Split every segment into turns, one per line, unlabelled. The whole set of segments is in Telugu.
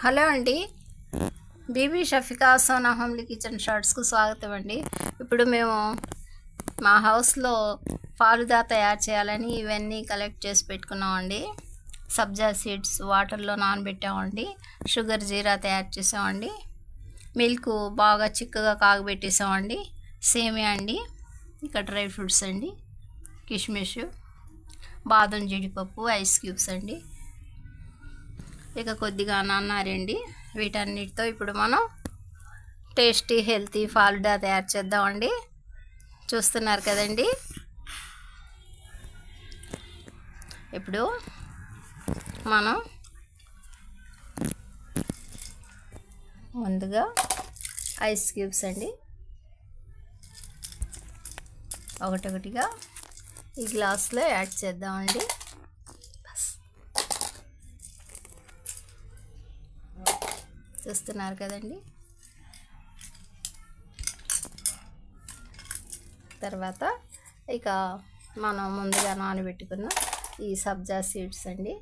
హలో అండి, బీబీ షఫికా సోనా హోమ్లీ కిచెన్ షార్ట్స్కు స్వాగతం అండి. ఇప్పుడు మేము మా హౌస్లో ఫాలుదా తయారు చేయాలని ఇవన్నీ కలెక్ట్ చేసి పెట్టుకున్నామండి. సబ్జా సీడ్స్ వాటర్లో నానబెట్టామండి. షుగర్ జీరా తయారు చేసామండి. మిల్క్ బాగా చిక్కగా కాగబెట్టేసామండి. సేమియా అండి, ఇక డ్రై ఫ్రూట్స్ అండి, కిష్మిష్, బాదం, జీడిపప్పు, ఐస్ క్యూబ్స్ అండి, ఇక కొద్దిగా నానారండి. వీటన్నిటితో ఇప్పుడు మనం టేస్టీ హెల్తీ ఫాలుదా తయారు చేద్దామండి. చూస్తున్నారు కదండి. ఇప్పుడు మనం ముందుగా ఐస్ క్యూబ్స్ అండి ఒకటొకటిగా ఈ గ్లాస్లో యాడ్ చేద్దామండి. చూస్తున్నారు కదండి. తర్వాత ఇక మనం ముందుగా నానబెట్టుకున్న ఈ సబ్జా సీడ్స్ అండి,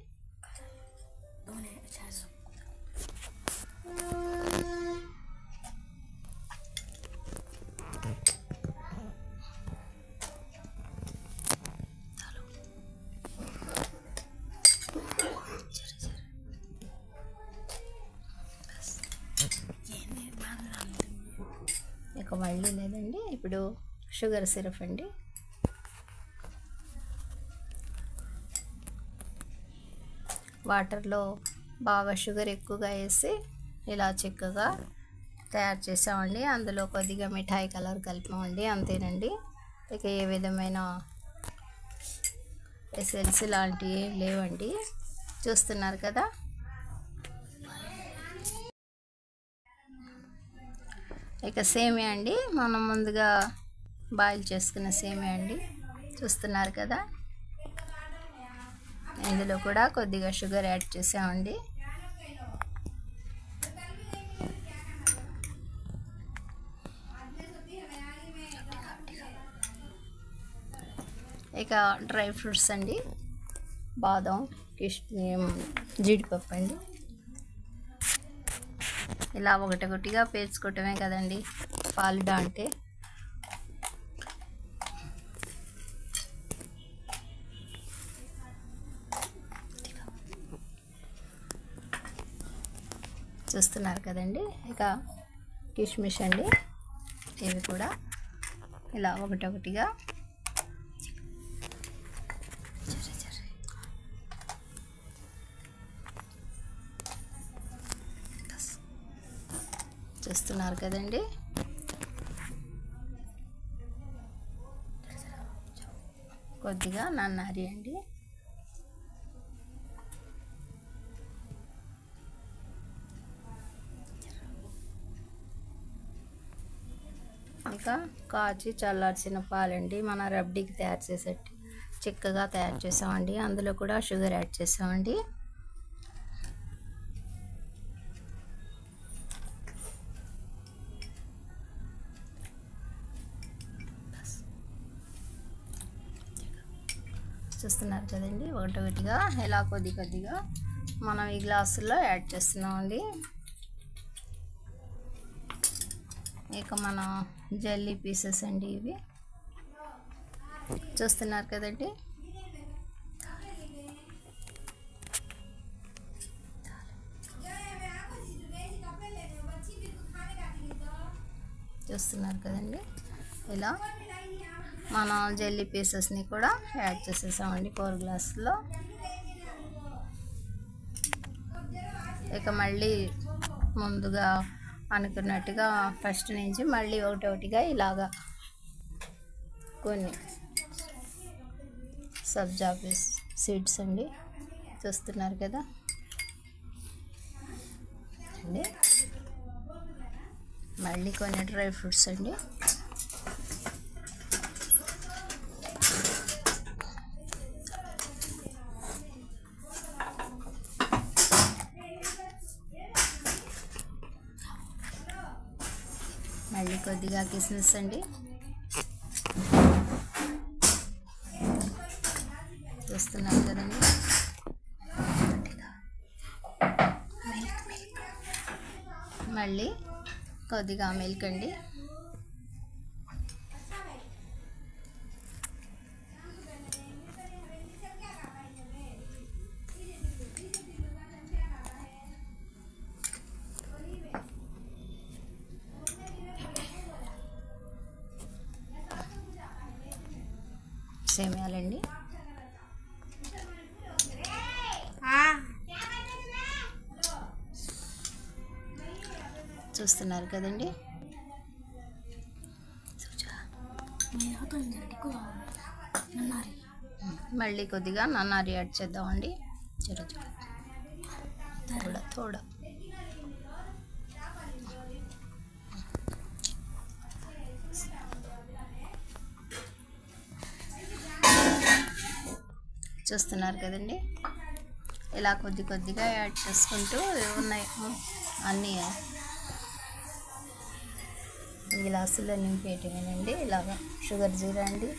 ఇక మళ్ళీ లేదండి. ఇప్పుడు షుగర్ సిరప్ అండి, వాటర్లో బాగా షుగర్ ఎక్కువగా వేసి ఇలా చిక్కగా తయారు చేసామండి. అందులో కొద్దిగా మిఠాయి కలర్ కలిపామండి, అంతేనండి. ఇక ఏ విధమైన ఎసెన్స్ లాంటివి ఏం లేవండి. చూస్తున్నారు కదా. ఇక సేమియా అండి, మనం ముందుగా బాయిల్ చేసుకున్న సేమియా అండి, చూస్తున్నారు కదా. ఇందులో కూడా కొద్దిగా షుగర్ యాడ్ చేసామండి. ఇక డ్రై ఫ్రూట్స్ అండి, బాదం, జీడిపప్పు అండి, ఇలా ఒకటొకటిగా పేర్చుకోవటమే కదండి ఫాలుదా అంటే. చూస్తున్నారు కదండి. ఇక కిష్మిష్ అండి, ఇవి కూడా ఇలా ఒకటొకటిగా చూస్తున్నారు కదండి. కొద్దిగా నన్నారి అండి, ఇంకా కాచి చల్లార్చిన పాలండి, మన రబ్డీకి తయారు చేసేట్టు చిక్కగా తయారు చేసామండి. అందులో కూడా షుగర్ యాడ్ చేసామండి. చూస్తున్నారు కదండి. ఒకటొకటిగా ఇలా కొద్ది కొద్దిగా మనం ఈ గ్లాసుల్లో యాడ్ చేస్తున్నామండి. ఇక మన జెల్లీ పీసెస్ అండి, ఇవి చూస్తున్నారు కదండి. చూస్తున్నారు కదండి. ఇలా మన జెల్లీ పీసెస్ని కూడా యాడ్ చేసేసామండి 4 గ్లాసుల్లో. ఇక మళ్ళీ ముందుగా అనుకున్నట్టుగా ఫస్ట్ నుంచి మళ్ళీ ఒకటొకటిగా ఇలాగా కొన్ని సబ్జా సీడ్స్ అండి, చూస్తున్నారు కదా అండి. మళ్ళీ కొన్ని డ్రై ఫ్రూట్స్ అండి, మళ్ళీ కొద్దిగా కిస్మిస్ అండి, చూస్తున్నారు కదండి. మళ్ళీ కొద్దిగా మిల్క్ అండి. సేమియాలండి. చూస్తున్నారు కదండి. మళ్ళీ కొద్దిగా నన్నారి యాడ్ చేద్దామండి. थोड़ा చూస్తున్నారు కదండి. ఇలా కొద్దిగా యాడ్ చేసుకుంటూ ఉన్నాయి అన్నీ గ్లాసులో నింపేయటమేనండి. ఇలాగా షుగర్ జీరా అండి.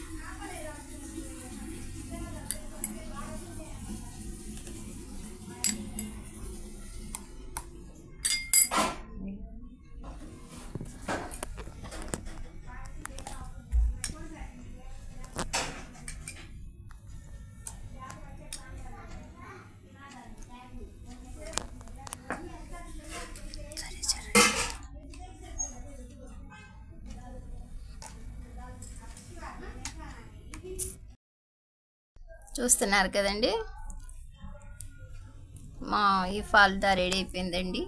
చూస్తున్నారు కదండి, మా ఈ ఫాలుదా రెడీ అయిపోయిందండి.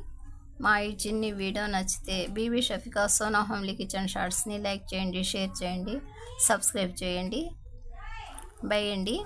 మా ఈ చిన్ని వీడియో నచ్చితే బీబీ షఫికా సోనా హోమ్లీ కిచెన్ షార్ట్స్ని లైక్ చేయండి, షేర్ చేయండి, సబ్స్క్రైబ్ చేయండి. బై అండి.